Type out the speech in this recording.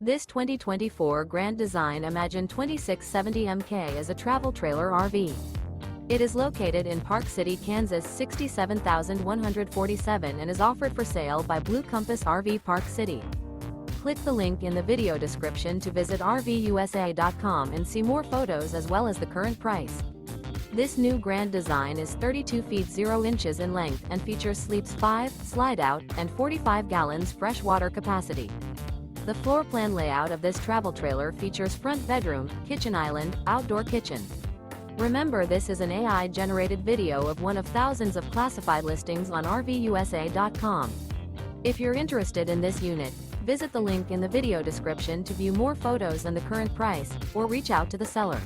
This 2024 Grand Design Imagine 2670 MK is a travel trailer RV. It is located in Park City, Kansas 67147 and is offered for sale by Blue Compass RV Park City. Click the link in the video description to visit RVUSA.com and see more photos as well as the current price. This new Grand Design is 32 feet 0 inches in length and features sleeps 5, slide-out, and 45 gallons fresh water capacity. The floor plan layout of this travel trailer features front bedroom, kitchen island, outdoor kitchen. Remember, this is an AI-generated video of one of thousands of classified listings on RVUSA.com. If you're interested in this unit, visit the link in the video description to view more photos and the current price, or reach out to the seller.